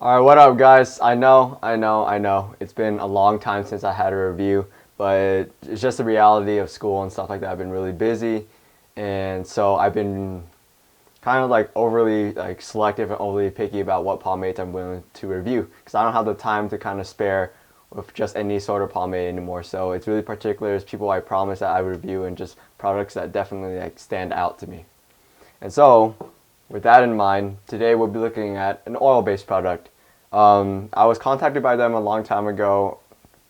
Alright, what up guys? I know. It's been a long time since I had a review, but it's just the reality of school and stuff like that. I've been really busy, and so I've been kind of like overly like selective and overly picky about what pomades I'm willing to review because I don't have the time to kind of spare with just any sort of pomade anymore. So it's really particular. It's people I promise that I would review and just products that definitely like stand out to me. And so, with that in mind, today we'll be looking at an oil-based product. I was contacted by them a long time ago,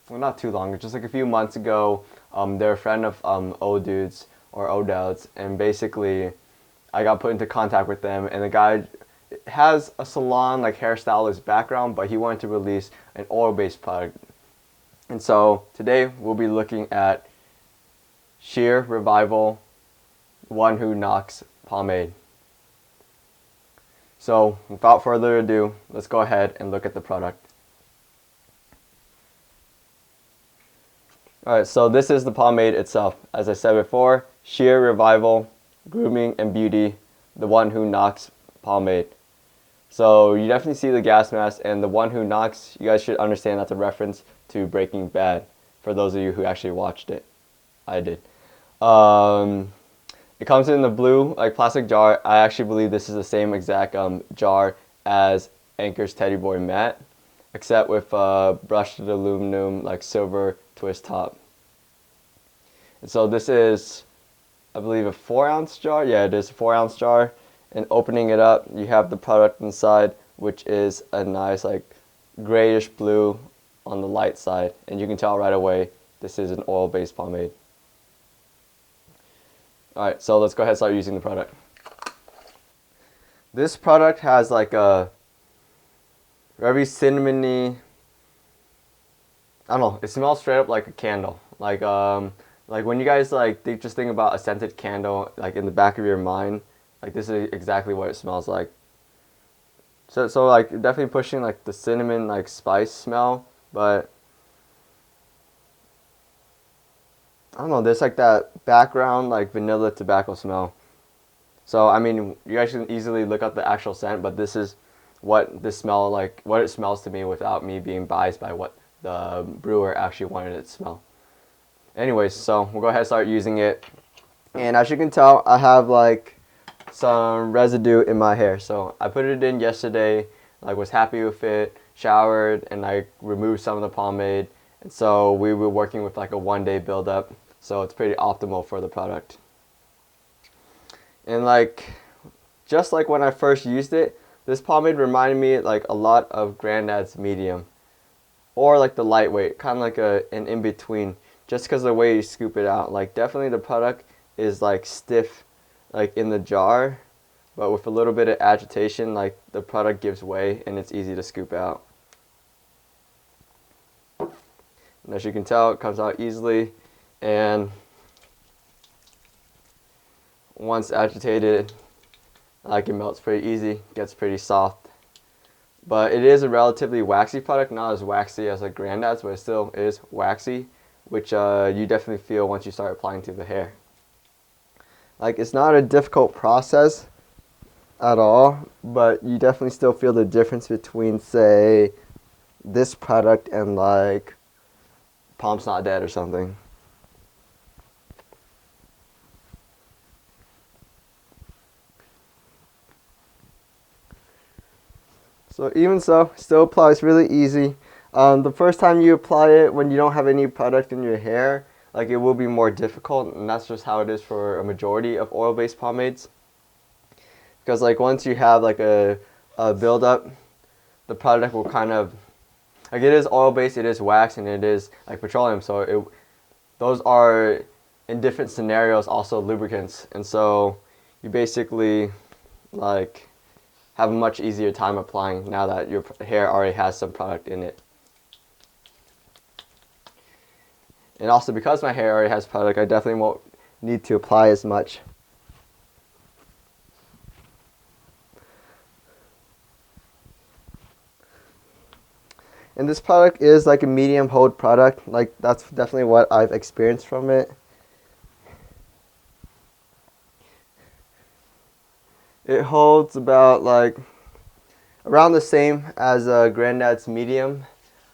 well, not too long, just like a few months ago. They're a friend of O Dudes or Odell's, and basically, I got put into contact with them. And the guy has a salon like hairstylist background, but he wanted to release an oil-based product. And so today we'll be looking at Shear Revival One Who Knocks Pomade. So without further ado, let's go ahead and look at the product. Alright, so this is the pomade itself. As I said before, Shear Revival Grooming and Beauty, the One Who Knocks Pomade. So you definitely see the gas mask, and the One Who Knocks, you guys should understand that's a reference to Breaking Bad, for those of you who actually watched it. I did. It comes in the blue like plastic jar. I actually believe this is the same exact jar as Anchor's Teddy Boy Matte, except with brushed aluminum like silver twist top. And so this is, I believe, a 4-ounce jar. Yeah, it is a 4-ounce jar. And opening it up, you have the product inside, which is a nice like grayish blue on the light side, and you can tell right away this is an oil-based pomade. Alright, so let's go ahead and start using the product. This product has like a very cinnamony, I don't know, it smells straight up like a candle. Like when you guys like just think about a scented candle like in the back of your mind, like this is exactly what it smells like. So like definitely pushing like the cinnamon like spice smell, but I don't know, there's like that background like vanilla tobacco smell. So I mean, you guys can easily look up the actual scent, but this is what this smell like, what it smells to me without me being biased by what the brewer actually wanted it to smell. Anyways, so we'll go ahead and start using it. And as you can tell, I have like some residue in my hair. So I put it in yesterday, like was happy with it, showered, and I removed some of the pomade. And so we were working with like a 1-day buildup. So it's pretty optimal for the product. And like, just like when I first used it, this pomade reminded me like a lot of Granddad's medium. Or like the lightweight, kind of like an in-between. Just because of the way you scoop it out. Like definitely the product is like stiff like in the jar, but with a little bit of agitation, like the product gives way and it's easy to scoop out. And as you can tell, it comes out easily, and once agitated, like it melts pretty easy, gets pretty soft. But it is a relatively waxy product, not as waxy as like Granddad's, but it still is waxy, which you definitely feel once you start applying to the hair. Like it's not a difficult process at all, but you definitely still feel the difference between, say, this product and like Pomp's Not Dead or something. So even so, still applies really easy. The first time you apply it when you don't have any product in your hair, like it will be more difficult, and that's just how it is for a majority of oil-based pomades. Because like once you have like a buildup, the product will kind of, like it is oil-based, it is wax, and it is like petroleum, so those are in different scenarios also lubricants, and so you basically like have a much easier time applying now that your hair already has some product in it. And also because my hair already has product, I definitely won't need to apply as much. And this product is like a medium hold product, like that's definitely what I've experienced from it. It holds about like around the same as Granddad's medium.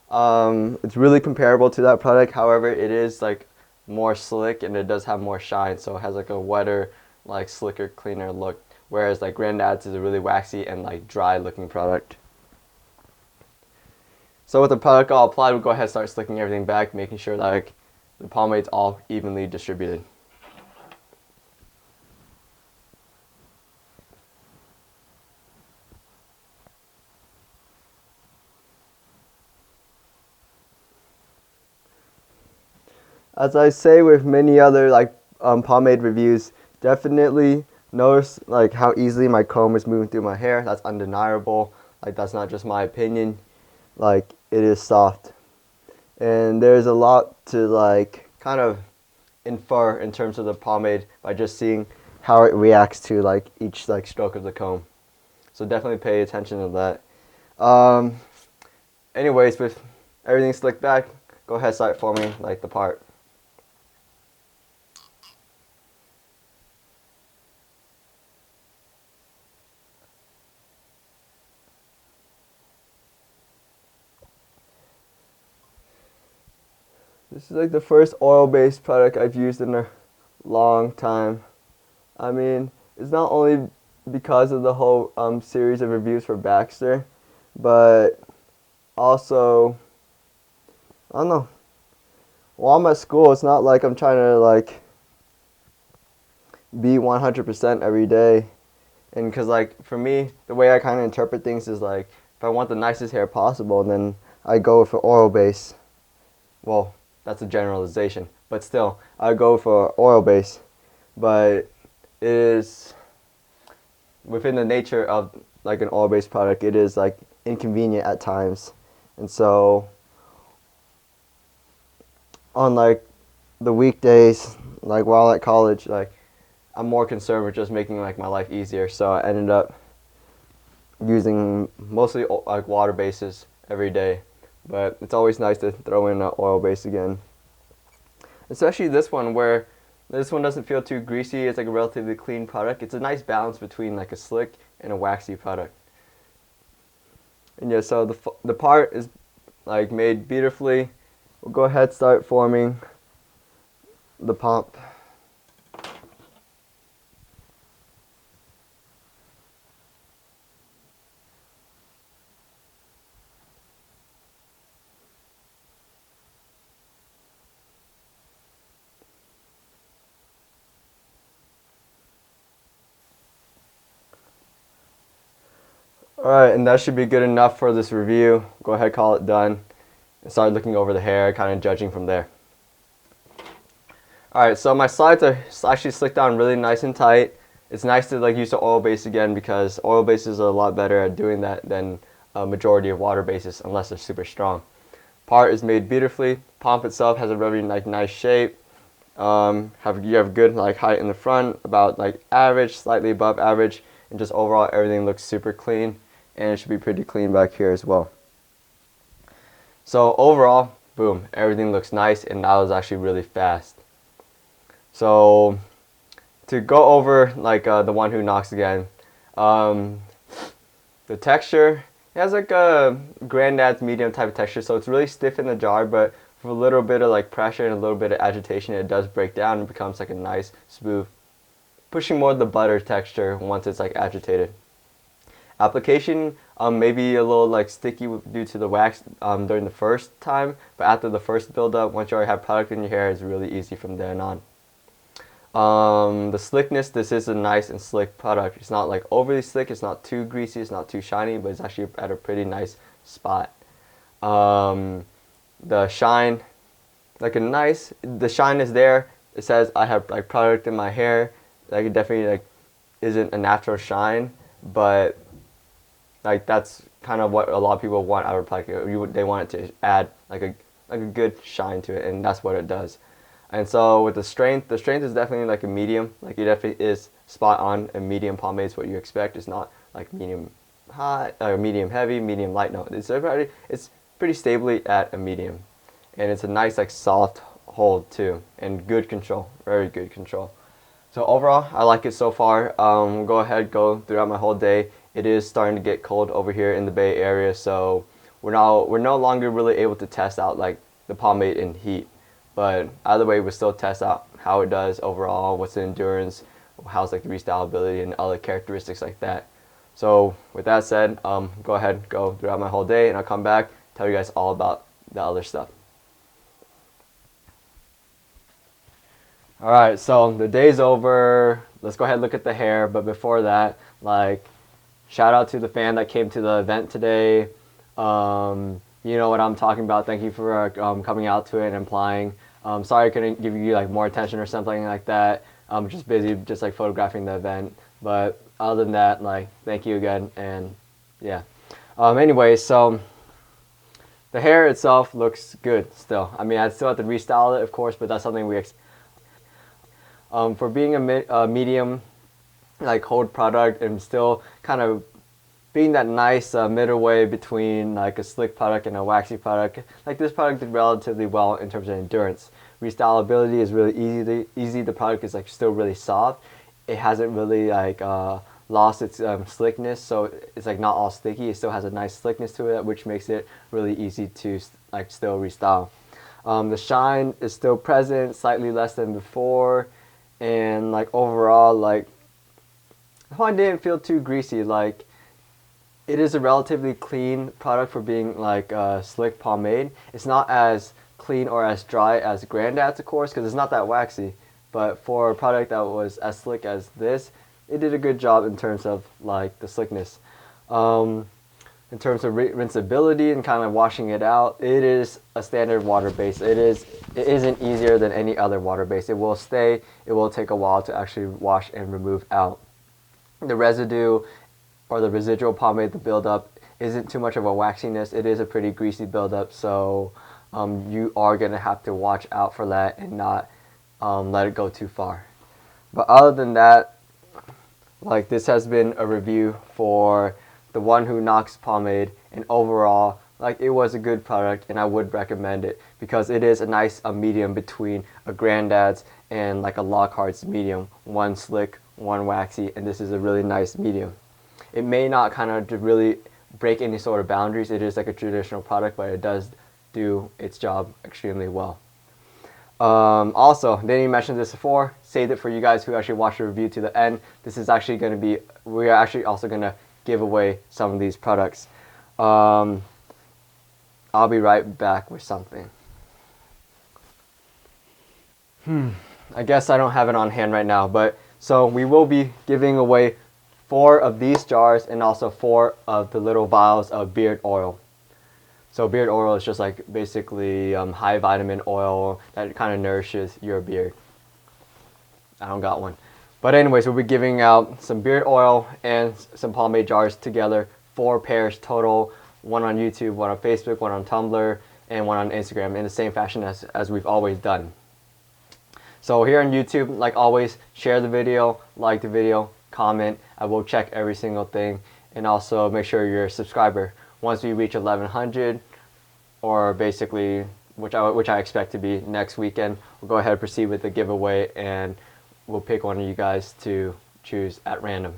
It's really comparable to that product. However, it is like more slick and it does have more shine, so it has like a wetter, like slicker, cleaner look. Whereas like Granddad's is a really waxy and like dry looking product. So with the product all applied, we'll go ahead and start slicking everything back, making sure that like the pomade's all evenly distributed. As I say with many other like pomade reviews, definitely notice like how easily my comb is moving through my hair. That's undeniable. Like that's not just my opinion. Like it is soft, and there's a lot to like kind of infer in terms of the pomade by just seeing how it reacts to like each like stroke of the comb. So definitely pay attention to that. Anyways, with everything slicked back, go ahead and start forming like the part. This is like the first oil-based product I've used in a long time. I mean, it's not only because of the whole series of reviews for Baxter, but also, I don't know. While I'm at school, it's not like I'm trying to like be 100% every day. And because like for me, the way I kind of interpret things is like if I want the nicest hair possible, then I go for oil base. Well, that's a generalization, but still, I go for oil base. But it is within the nature of like an oil-based product, it is like inconvenient at times, and so on like the weekdays, like while at college, like I'm more concerned with just making like my life easier. So I ended up using mostly like water bases every day, but it's always nice to throw in an oil base again. Especially this one where this one doesn't feel too greasy. It's like a relatively clean product. It's a nice balance between like a slick and a waxy product. And yeah, so the part is like made beautifully. We'll go ahead and start forming the pomp. Alright, and that should be good enough for this review. Go ahead, call it done, and start looking over the hair, kind of judging from there. Alright, so my sides are actually slicked down really nice and tight. It's nice to like use the oil base again because oil bases are a lot better at doing that than a majority of water bases unless they're super strong. Part is made beautifully. Pomp itself has a really like nice shape. You have good like height in the front, about like average, slightly above average, and just overall everything looks super clean. And it should be pretty clean back here as well. So overall, boom, everything looks nice, and that was actually really fast. So to go over like the one who knocks again, the texture, it has like a Granddad's medium type of texture, so it's really stiff in the jar, but with a little bit of like pressure and a little bit of agitation, it does break down and becomes like a nice smooth, pushing more of the butter texture once it's like agitated. Application maybe a little like sticky due to the wax during the first time, but after the first build-up, once you already have product in your hair, it's really easy from then on. The slickness, this is a nice and slick product. It's not like overly slick, it's not too greasy, it's not too shiny, but it's actually at a pretty nice spot. The shine, the shine is there. It says I have like product in my hair. Like it definitely like isn't a natural shine, but like that's kind of what a lot of people want out of a product. They want it to add like a good shine to it, and that's what it does. And so with the strength is definitely like a medium. Like it definitely is spot on. A medium pomade is what you expect. It's not like medium hot or medium heavy, medium light. No, it's pretty stably at a medium, and it's a nice like soft hold too, and good control, very good control. So overall, I like it so far. Go ahead, go throughout my whole day it is starting to get cold over here in the Bay Area, so we're no longer really able to test out like the pomade in heat. But either way, we still test out how it does overall, what's the endurance, how's like the restylability and other characteristics like that. So with that said, go ahead, go throughout my whole day, and I'll come back, tell you guys all about the other stuff. Alright, so the day's over. Let's go ahead and look at the hair, but before that, like, shout out to the fan that came to the event today. You know what I'm talking about. Thank you for coming out to it and applying. Sorry I couldn't give you like more attention or something like that. I'm just busy just like photographing the event. But other than that, like, thank you again, and yeah. Anyway, so the hair itself looks good still. I mean, I still have to restyle it, of course, but that's something we for being a medium like hold product and still kind of being that nice middle way between like a slick product and a waxy product. Like, this product did relatively well in terms of endurance. Restylability is really easy. The product is like still really soft. It hasn't really like lost its slickness, so it's like not all sticky. It still has a nice slickness to it, which makes it really easy to like still restyle. The shine is still present, slightly less than before, and like overall, like, I didn't feel too greasy. Like, it is a relatively clean product for being like a slick pomade. It's not as clean or as dry as Granddad's, of course, because it's not that waxy. But for a product that was as slick as this, it did a good job in terms of like the slickness. In terms of rinsability and kind of washing it out, it is a standard water base. It isn't easier than any other water base. It will stay. It will take a while to actually wash and remove out. The residue or the residual pomade, the buildup, isn't too much of a waxiness. It is a pretty greasy buildup, so you are going to have to watch out for that and not let it go too far. But other than that, like, this has been a review for the One Who Knocks pomade, and overall, like, it was a good product and I would recommend it because it is a nice medium between a Granddad's and like a Lockhart's medium. One slick, one waxy, and this is a really nice medium. It may not kind of really break any sort of boundaries. It is like a traditional product, but it does do its job extremely well. Also, didn't even mention this before, saved it for you guys who actually watch the review to the end. This is actually going to be, we are actually also going to give away some of these products. I'll be right back with something. I guess I don't have it on hand right now, but so we will be giving away 4 of these jars and also 4 of the little vials of beard oil. So beard oil is just like basically high vitamin oil that kind of nourishes your beard. I don't got one. But anyways, we'll be giving out some beard oil and some pomade jars together. 4 pairs total. 1 on YouTube, 1 on Facebook, 1 on Tumblr, and 1 on Instagram in the same fashion as we've always done. So here on YouTube, like always, share the video, like the video, comment. I will check every single thing, and also make sure you're a subscriber. Once we reach 1100, or basically which I expect to be next weekend, we'll go ahead and proceed with the giveaway, and we'll pick one of you guys to choose at random.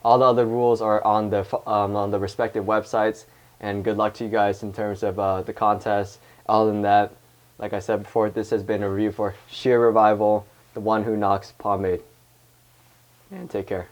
All the other rules are on the respective websites, and good luck to you guys in terms of the contest. Other than that, like I said before, this has been a review for Shear Revival, the One Who Knocks pomade. And take care.